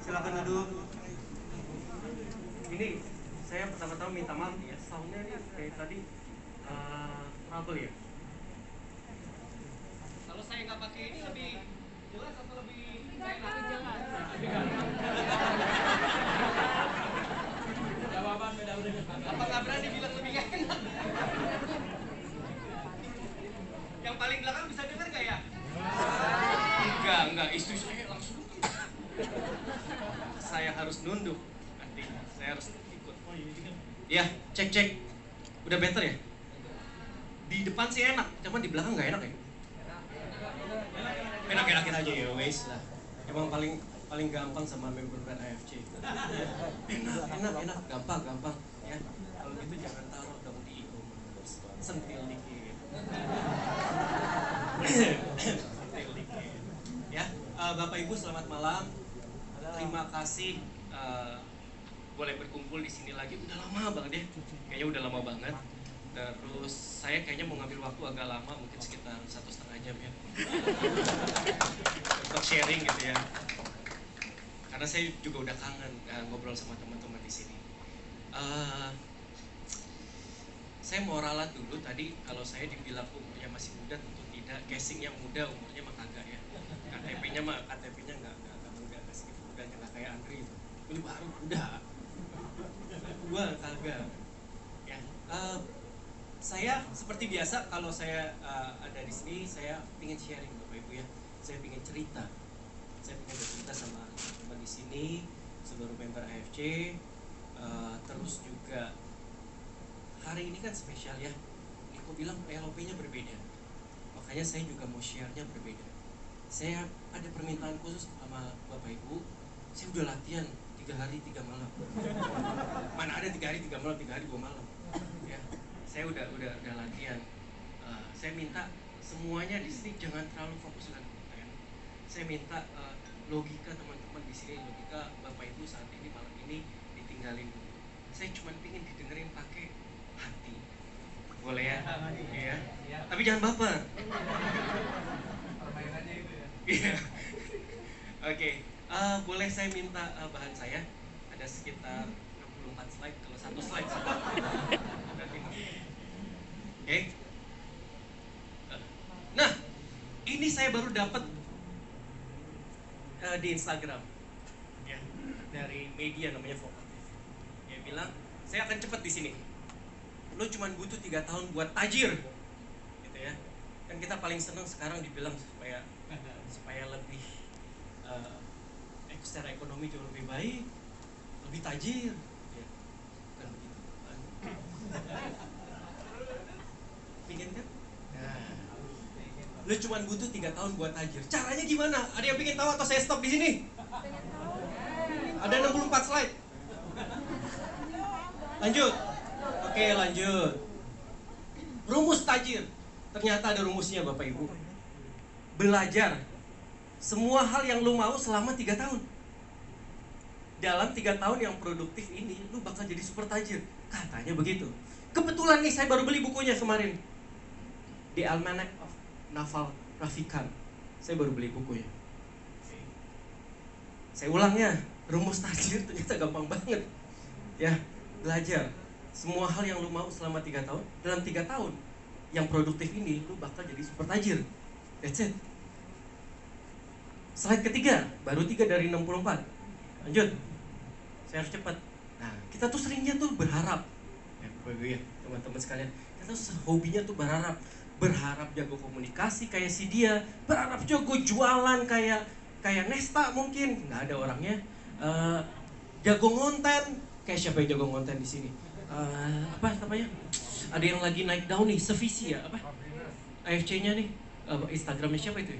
Silakan duduk. Ini saya pertama-tama minta maaf ya, soundnya nih kayak tadi trouble ya. Kalau saya nggak pakai ini lebih jelas atau lebih jelas? Jawaban beda. Apa nggak berani bilang lebih enak? Yang paling belakang bisa dengar nggak ya? Enggak, istri saya langsung. Saya harus nunduk, artinya saya harus ikut. Ya, cek. Udah better ya? Di depan sih enak, cuman di belakang nggak enak ya? Enak-enakin aja ya, wes lah. Emang paling gampang sama member band AFC. Enak, gampang ya. Kalau gitu jangan taruh dong di e-commerce, sentil dikit. Sentil dikit. Ya, Bapak Ibu selamat malam. Terima kasih boleh berkumpul di sini lagi. Udah lama banget ya, kayaknya udah lama banget. Terus saya kayaknya mau ngambil waktu agak lama, mungkin sekitar 1,5 jam ya, untuk sharing gitu ya. Karena saya juga udah kangen ngobrol sama teman-teman di sini. Saya mau ralat dulu tadi, kalau saya dibilang umurnya masih muda tentu tidak. Casing yang muda umurnya mah kagak ya. KTP-nya nggak muda, sedikit mudanya nggak kayak Andri itu. Ini baru muda. Gua kagak. Ya. Saya seperti biasa kalau saya ada di sini, saya ingin sharing Bapak Ibu ya. Saya ingin cerita. Saya ingin bercerita sama teman di sini, seluruh member AFC. Terus juga hari ini kan spesial ya. Niko bilang LOP-nya berbeda. Makanya saya juga mau share-nya berbeda. Saya ada permintaan khusus sama Bapak Ibu. Saya udah latihan 3 hari 3 malam. Mana ada 3 hari 3 malam, 3 hari 2 malam. Ya. Saya udah latihan. Saya minta semuanya di sini jangan terlalu fokus dengan konten. Saya minta logika teman-teman di sini, logika Bapak Ibu saat ini malam ini ditinggalin dulu. Saya cuma pingin didengerin pakai hati. Boleh ya? Iya. Tapi jangan baper. Permainannya itu ya. Iya. Oke. Boleh saya minta bahan saya? Ada sekitar 64 slide. Kalau 1 slide berarti Oke. Nah, ini saya baru dapat di Instagram ya, dari media namanya Vokatif. Dia bilang, saya akan cepat di sini. Lo cuma butuh 3 tahun buat tajir, gitu ya. Kan kita paling senang sekarang dibilang supaya lebih secara ekonomi jauh lebih baik, lebih tajir. Ya, bukan begitu. Pingin kan? Nah, lu cuma butuh 3 tahun buat tajir. Caranya gimana? Ada yang pingin tahu atau saya stop di sini? Ada 64 slide. Lanjut. Oke, lanjut. Rumus tajir. Ternyata ada rumusnya Bapak Ibu. Belajar semua hal yang lu mau selama 3 tahun. Dalam 3 tahun yang produktif ini, lu bakal jadi super tajir. Katanya begitu. Kebetulan nih saya baru beli bukunya kemarin. The Almanac of Naval Ravikant. Saya baru beli bukunya. Saya ulangnya, rumus tajir ternyata gampang banget. Ya, belajar semua hal yang lu mau selama 3 tahun. Dalam 3 tahun yang produktif ini, lu bakal jadi super tajir. That's it. Slide ketiga, baru 3 dari 64. Lanjut. Saya harus cepat. Nah, kita tuh seringnya tuh berharap. Ya, teman-teman sekalian, kita tuh hobinya tuh berharap jago komunikasi kayak si dia, berharap jago jualan kayak Nesta mungkin, nggak ada orangnya. Jago ngonten, kayak siapa yang jago ngonten di sini? Apa namanya? Ada yang lagi naik daun nih, Sevisi ya, apa? AFC-nya nih, Instagramnya siapa itu?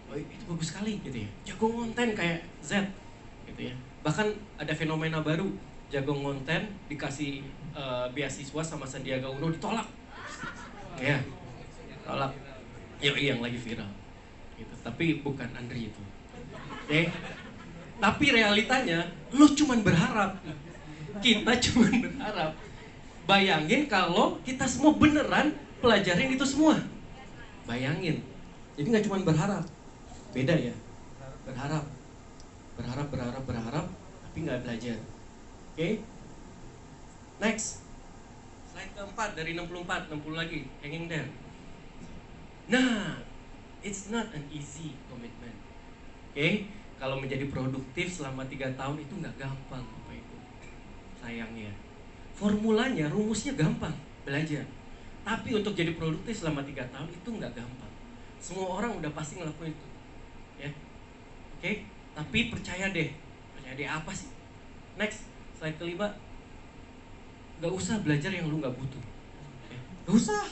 Oh, itu bagus sekali gitu ya. Jago ngonten kayak Z, gitu ya. Bahkan ada fenomena baru, jago ngonten dikasih beasiswa sama Sandiaga Uno ditolak. Ya. Tolak. Yang lagi viral gitu. Tapi bukan Andri itu. Tapi realitanya lu cuman berharap. Kita cuman berharap. Bayangin kalau kita semua beneran pelajarin itu semua. Bayangin. Jadi nggak cuman berharap. Beda ya. Berharap. nggak belajar. Oke? Next. Slide keempat dari 64, 60 lagi, hanging there. Nah, it's not an easy commitment. Oke? Kalau menjadi produktif selama 3 tahun itu nggak gampang, Bapak Ibu. Sayangnya. Formulanya, rumusnya gampang, belajar. Tapi untuk jadi produktif selama 3 tahun itu nggak gampang. Semua orang udah pasti ngelakuin itu. Ya. Oke? Tapi percaya deh apa sih? Next, slide kelima. Gak usah belajar yang lu gak butuh. Gak usah.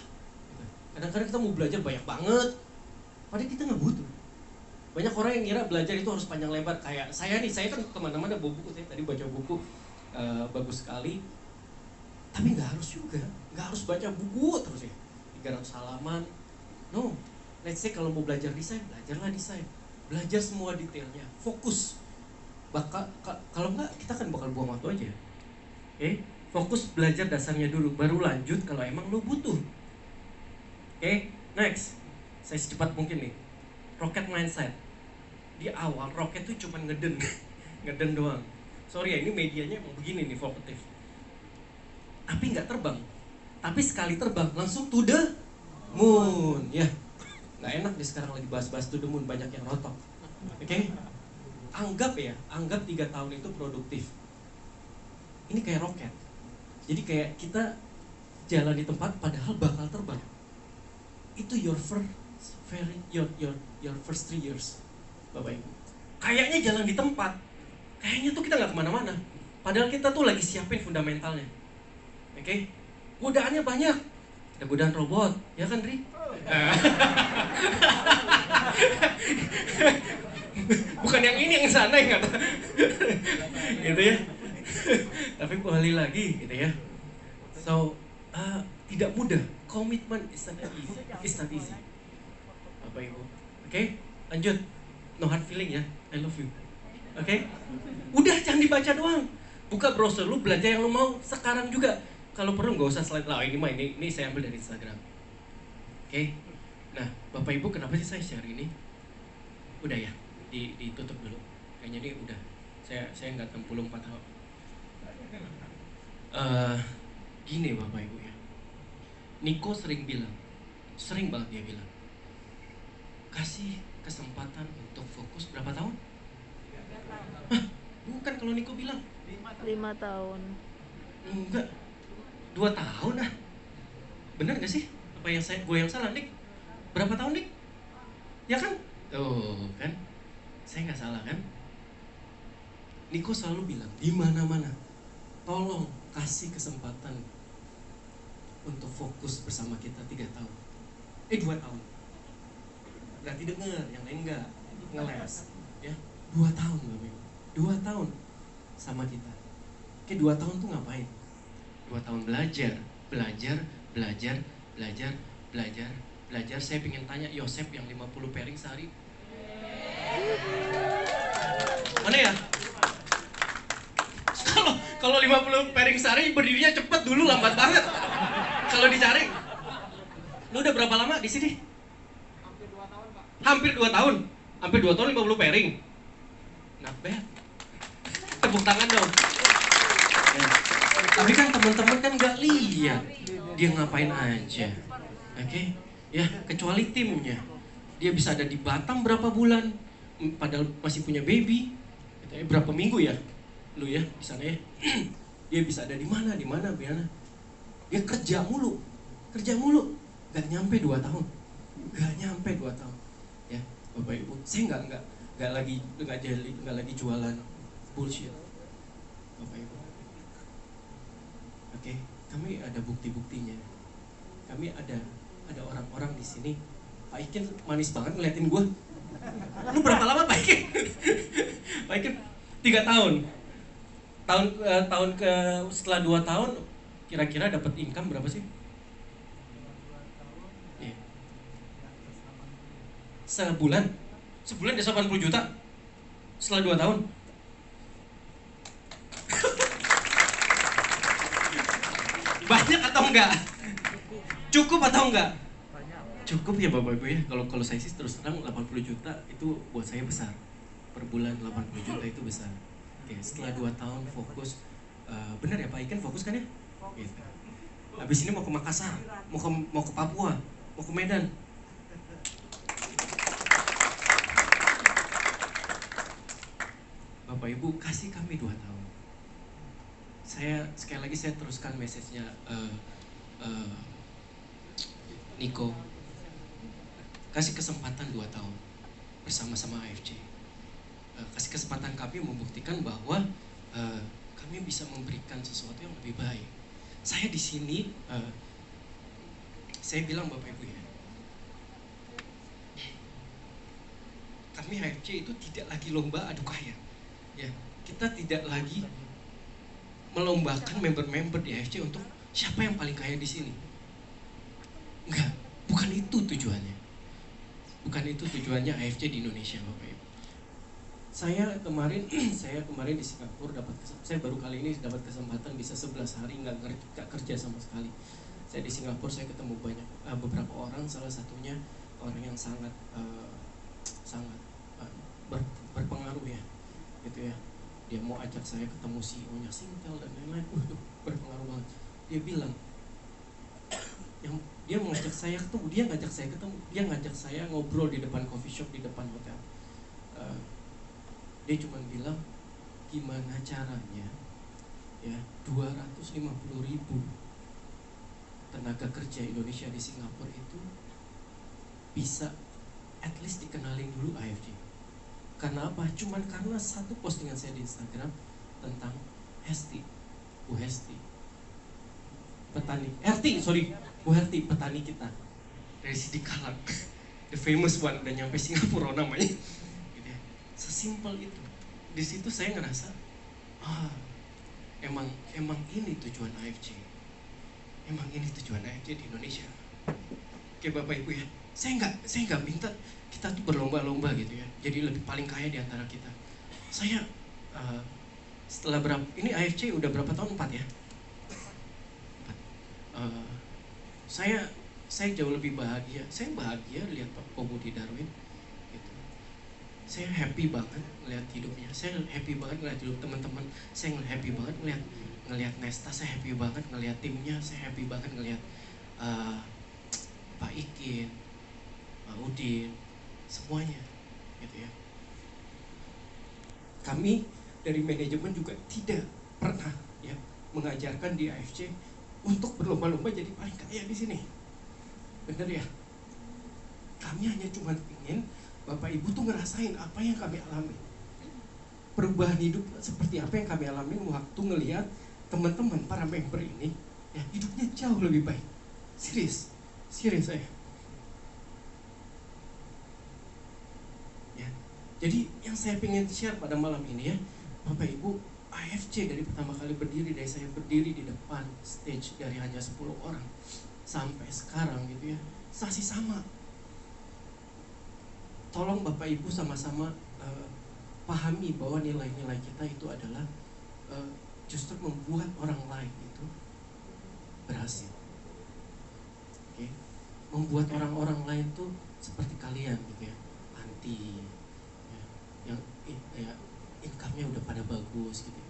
Kadang-kadang kita mau belajar banyak banget, padahal kita gak butuh. Banyak orang yang ngira belajar itu harus panjang lebar. Kayak saya nih, saya kan teman-teman ada buku, saya tadi baca buku bagus sekali. Tapi gak harus juga, gak harus baca buku terus ya 300 halaman. No, let's say kalau mau belajar desain, belajarlah desain. Belajar semua detailnya, fokus. Kalau enggak, kita kan bakal buang waktu aja. Oke? Fokus belajar dasarnya dulu, baru lanjut kalau emang lo butuh. Oke? Next. Saya secepat mungkin nih. Rocket mindset. Di awal roket tuh cuma ngeden. Ngeden doang. Sorry ya, ini medianya emang begini nih, vokatif. Tapi nggak terbang. Tapi sekali terbang langsung to the moon. Ya. Nggak enak nih sekarang lagi bahas-bahas to the moon, banyak yang rotok. Oke? Anggap 3 tahun itu produktif. Ini kayak roket. Jadi kayak kita jalan di tempat padahal bakal terbang. Itu your first 3 years, Bapak Ibu. Kayaknya jalan di tempat, kayaknya tuh kita nggak kemana-mana. Padahal kita tuh lagi siapin fundamentalnya. Oke? Godaannya banyak. Ada godaan robot, ya kan, Ri? Bukan yang ini, yang sana yang kata. Gitu ya. Tapi kembali lagi gitu ya. So, tidak mudah. Komitmen is not easy. Bapak Ibu. Oke, lanjut. No hard feeling ya. I love you. Oke? Udah, jangan dibaca doang. Buka browser lu, belajar yang lu mau sekarang juga. Kalau perlu nggak usah slide lah. Ini saya ambil dari Instagram. Oke? Nah, Bapak Ibu, kenapa sih saya share ini? Udah ya, ditutup dulu. Kayaknya ini udah. Saya nggak 64 tahun. Gini Bapak Ibu ya, Niko sering banget dia bilang, kasih kesempatan untuk fokus berapa tahun? 3 tahun. Hah, bukan kalau Niko bilang 5 tahun. Enggak, 2 tahun ah. Bener gak sih? Apa yang gue yang salah, Nik? Berapa tahun, Nik? Ya kan? Tuh kan, saya nggak salah kan? Niko selalu bilang di mana-mana, tolong kasih kesempatan untuk fokus bersama kita 3 tahun. 2 tahun. Berarti dengar, yang lain enggak. Ngeles. Ya, 2 tahun Bapak Ibu. 2 tahun sama kita. Oke, 2 tahun tuh ngapain? 2 tahun belajar. Saya pengen tanya Yosef yang 50 piring sehari. Mana ya? Kalau 50 piring sehari berdirinya cepet, dulu lambat banget. Kalau dicari. Lu udah berapa lama di sini? Hampir 2 tahun, Pak. Hampir 2 tahun 50 piring. Not bad. Tepuk tangan dong. Ya. Tapi kan teman-teman kan nggak lihat dia ngapain aja. Oke? Ya, kecuali timnya. Dia bisa ada di Batam berapa bulan, padahal masih punya baby. Berapa minggu ya? Lu ya di sana ya. Dia bisa ada di mana. Dia kerja mulu. Gak nyampe 2 tahun. Ya, Bapak Ibu, saya nggak lagi jualan bullshit, Bapak Ibu. Oke, kami ada bukti-buktinya. Kami ada orang-orang di sini. Pak Ikin manis banget ngeliatin gue. Lu berapa lama Pak Ikin? Pak Ikin 3 tahun. Tahun setelah 2 tahun kira-kira dapat income berapa sih? Yeah. Sebulan dia 80 juta setelah 2 tahun. Banyak atau enggak? Cukup atau enggak? Cukup ya Bapak Ibu ya. Kalau saya sih terus terang 80 juta itu buat saya besar. Per bulan 80 juta itu besar. Oke. deh setelah 2 tahun fokus. Bener ya Pak Iken, fokus kan ya? Fokus Gitu. kan. Habis ini mau ke Makassar, mau ke Papua, mau ke Medan. Bapak Ibu kasih kami 2 tahun. Saya sekali lagi saya teruskan message-nya Niko. Kasih kesempatan 2 tahun bersama-sama AFC. Kasih kesempatan kami membuktikan bahwa kami bisa memberikan sesuatu yang lebih baik. Saya di sini, saya bilang Bapak Ibu ya, kami AFC itu tidak lagi lomba adu kaya. Ya, kita tidak lagi melombakan member-member di AFC untuk siapa yang paling kaya di sini. Enggak, bukan itu tujuannya. Bukan itu tujuannya AFC di Indonesia, Bapak Ibu. Saya kemarin di Singapura saya baru kali ini dapat kesempatan bisa 11 hari nggak kerja sama sekali. Saya di Singapura saya ketemu beberapa orang, salah satunya orang yang sangat berpengaruh ya, gitu ya. Dia mau ajak saya ketemu CEO-nya Singtel dan lain-lain. Berpengaruh banget. Dia bilang, dia ngajak saya ketemu, dia ngajak saya ngobrol di depan coffee shop di depan hotel. Dia cuma bilang, gimana caranya ya 250.000 tenaga kerja Indonesia di Singapura itu bisa at least dikenalin dulu AFC. Karena apa? Cuman karena satu postingan saya di Instagram tentang Bu Hesti, Bu Herti, petani kita dari Sidikalang, the famous one, udah nyampe Singapura namanya. Gitu ya. Sesimpel itu. Di situ saya ngerasa, emang ini tujuan AFC. Emang ini tujuan AFC di Indonesia. Oke Bapak Ibu ya, saya nggak minta kita tuh berlomba-lomba gitu ya, jadi lebih paling kaya di antara kita. Saya setelah ini AFC udah berapa tahun? 4 ya? 4. Saya jauh lebih bahagia. Saya bahagia lihat Pak Budi Darwin gitu. Saya happy banget ngelihat hidupnya. Saya happy banget ngelihat hidup teman-teman. Saya happy banget ngelihat Nesta. Saya happy banget ngelihat timnya. Saya happy banget ngelihat Pak Ikin, Pak Udin, semuanya gitu ya. Kami dari manajemen juga tidak pernah ya mengajarkan di AFC untuk berlomba-lomba jadi paling kaya di sini. Bener ya? Kami hanya cuma ingin Bapak Ibu tuh ngerasain apa yang kami alami. Perubahan hidup seperti apa yang kami alami waktu ngelihat teman-teman para member ini ya hidupnya jauh lebih baik. Serius saya. Ya. Jadi yang saya pengen share pada malam ini ya, Bapak Ibu, AFC dari pertama kali dari saya berdiri di depan stage dari hanya 10 orang sampai sekarang gitu ya, masih sama. Tolong Bapak Ibu sama-sama pahami bahwa nilai-nilai kita itu adalah justru membuat orang lain itu berhasil. Okay? Membuat orang-orang lain tuh seperti kalian gitu ya, anti ya, yang income-nya udah pada bagus gitu.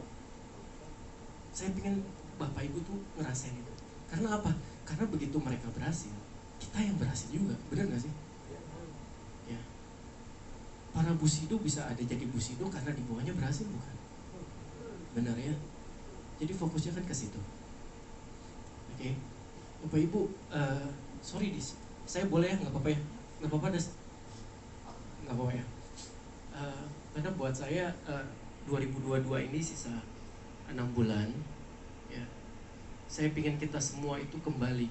Saya pengen Bapak Ibu tuh ngerasain itu. Karena apa? Karena begitu mereka berhasil, kita yang berhasil juga, benar nggak sih? Ya. Para busido bisa ada jadi busido karena di bawahnya berhasil, bukan? Benar ya? Jadi fokusnya kan ke situ. Oke, Bapak Ibu, sorry dis, saya boleh ya? Nggak apa-apa ya? Nggak apa-apa des? Nggak apa-apa ya? Karena buat saya 2022 ini sisa 6 bulan ya. Saya ingin kita semua itu kembali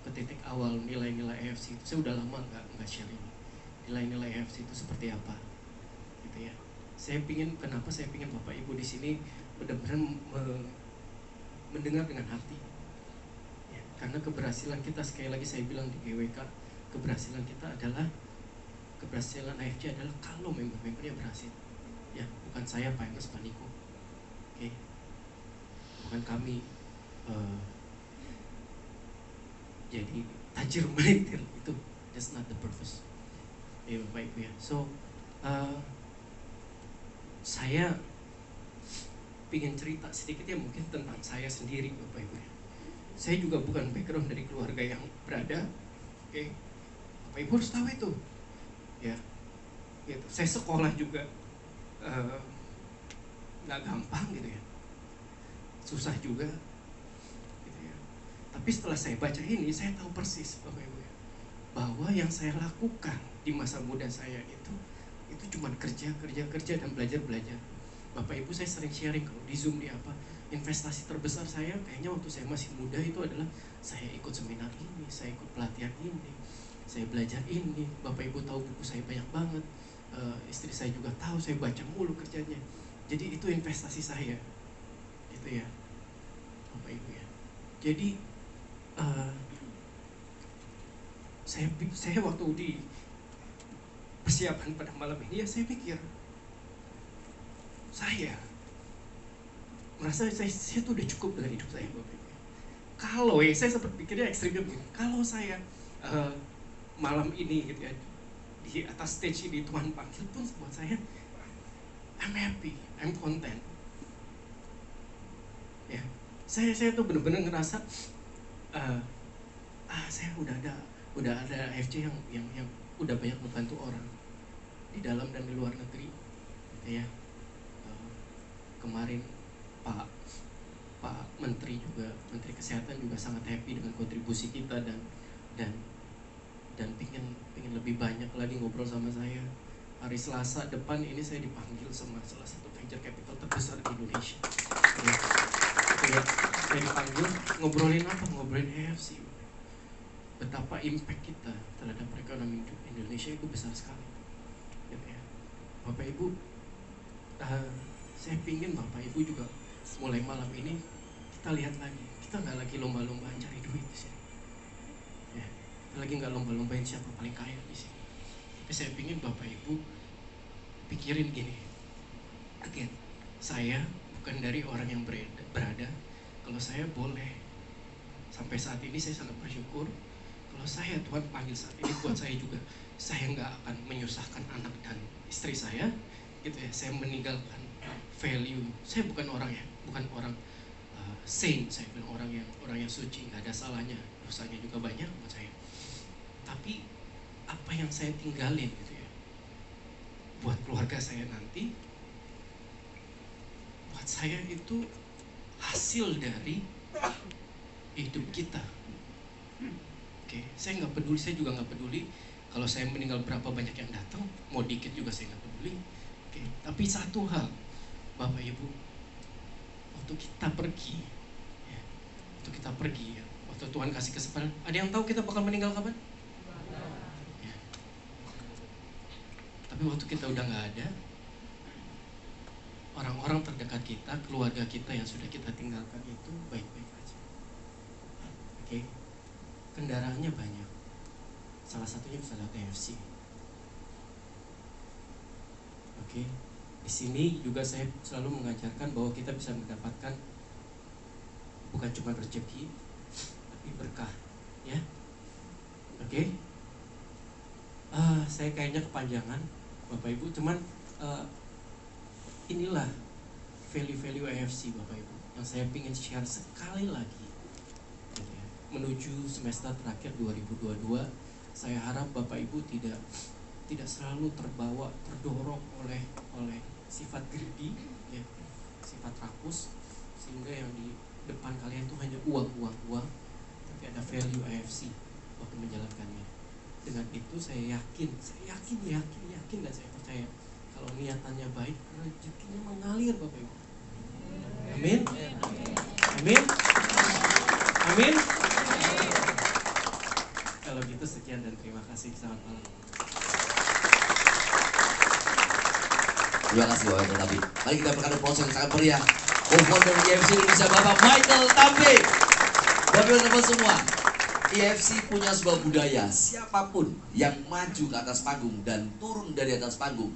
ke titik awal nilai-nilai AFC itu. Saya udah lama nggak share ini. Nilai-nilai AFC itu seperti apa, gitu ya. Kenapa saya ingin Bapak Ibu di sini benar-benar mendengar dengan hati. Ya, karena keberhasilan kita, sekali lagi saya bilang di GWK, keberhasilan kita adalah keberhasilan AFC adalah kalau member-membernya berhasil. Ya, bukan saya Pak Ernest, Pak Niko. Oke. Bukan kami jadi tajir melintir, itu that's not the purpose ya Bapak Ibu ya. So saya pingin cerita sedikit ya mungkin tentang saya sendiri Bapak Ibu. Saya juga bukan background dari keluarga yang berada. Oke, Bapak Ibu harus tahu itu. Ya, gitu. Saya sekolah juga nggak gampang gitu ya, susah juga gitu ya. Tapi setelah saya baca ini, saya tahu persis Bapak Ibu ya, bahwa yang saya lakukan di masa muda saya itu cuma kerja dan belajar. Bapak Ibu, saya sering sharing kalau di Zoom di apa, investasi terbesar saya kayaknya waktu saya masih muda itu adalah saya ikut seminar ini, saya ikut pelatihan ini, saya belajar ini. Bapak Ibu tahu buku saya banyak banget, istri saya juga tahu saya baca mulu kerjanya. Jadi itu investasi saya, gitu ya, Bapak Ibu ya. Jadi saya waktu di persiapan pada malam ini ya saya pikir, saya merasa saya tuh udah cukup dengan hidup saya Bapak Ibu. Kalau saya sempat pikirnya ekstrimnya begini, kalau saya malam ini gitu ya di atas stage ini Tuhan panggil pun buat saya, I'm happy, I'm content. Ya, saya tuh benar-benar ngerasa saya udah ada AFC yang udah banyak membantu orang di dalam dan di luar negeri, gitu ya. Kemarin Pak Menteri Kesehatan juga sangat happy dengan kontribusi kita dan pingin lebih banyak lagi ngobrol sama saya. Hari Selasa depan ini saya dipanggil sama salah satu venture capital terbesar di Indonesia. Ya, saya dipanggil ngobrolin apa? Ngobrolin AFC. Betapa impact kita terhadap perekonomian Indonesia itu besar sekali. Gitu ya. Bapak Ibu, saya pingin Bapak Ibu juga mulai malam ini kita lihat lagi, kita nggak lagi lomba-lombaan cari duit di sini. Ya, kita lagi nggak lomba-lombain siapa paling kaya di sini. Tapi saya pingin Bapak Ibu pikirin gini, again, saya bukan dari orang yang berada. Kalau saya boleh, sampai saat ini saya sangat bersyukur. Kalau saya Tuhan panggil saat ini buat saya juga, saya nggak akan menyusahkan anak dan istri saya, gitu ya. Saya meninggalkan value. Saya bukan orang saint, saya bukan orang yang suci, nggak ada salahnya, dosanya juga banyak buat saya. Tapi apa yang saya tinggalin gitu ya, buat keluarga saya nanti, buat saya itu hasil dari hidup kita. Oke, saya nggak peduli, saya juga nggak peduli kalau saya meninggal berapa banyak yang datang, mau dikit juga saya nggak peduli. Oke, tapi satu hal, Bapak Ibu, waktu kita pergi, ya, waktu Tuhan kasih kesempatan, ada yang tahu kita bakal meninggal kapan? Ya. Tapi waktu kita udah nggak ada, orang-orang terdekat kita, keluarga kita yang sudah kita tinggalkan itu baik-baik aja. Oke. Kendaraannya banyak, salah satunya bisa lewat AFC. Oke, di sini juga saya selalu mengajarkan bahwa kita bisa mendapatkan bukan cuma rezeki, tapi berkah, ya. Oke, saya kayaknya kepanjangan, Bapak Ibu. Cuman inilah value-value AFC, Bapak Ibu, yang saya ingin share sekali lagi. Menuju semester terakhir 2022, saya harap Bapak Ibu tidak selalu terdorong oleh sifat greedy, ya, sifat rakus, sehingga yang di depan kalian itu hanya uang, tapi ada value AFC waktu menjalankannya. Dengan itu saya yakin dan saya percaya kalau niatannya baik, rezekinya mengalir Bapak Ibu. Amin. Amin. Amin. Kalau gitu sekian dan terima kasih. Selamat malam. Terima kasih Bapak Tampi. Mari kita berikan proses yang sangat meriah. Co-founder IFC Indonesia Bapak Michael Tampi. Bapak Ibu teman semua, IFC punya sebuah budaya. Siapapun yang maju ke atas panggung dan turun dari atas panggung,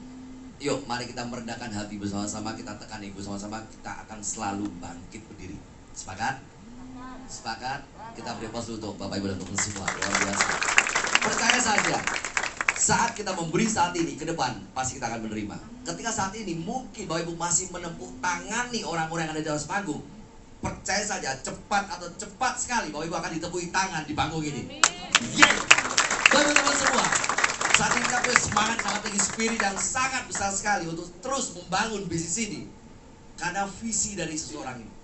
yuk mari kita merendahkan hati bersama-sama, kita tekan ego bersama-sama, kita akan selalu bangkit berdiri. Sepakat? Sepakat? Kita beri pos untuk Bapak Ibu dan teman semua. Luar biasa. Percaya saja, Saat kita memberi saat ini, ke depan pasti kita akan menerima. Ketika saat ini mungkin Bapak Ibu masih menempuh tangani orang-orang yang ada di atas panggung, percaya saja cepat atau cepat sekali Bapak Ibu akan ditepui tangan di panggung ini. Yeay! Teman-teman semua, saat ini kita punya semangat sangat tinggi, spirit yang sangat besar sekali untuk terus membangun bisnis ini. Karena visi dari seseorang ini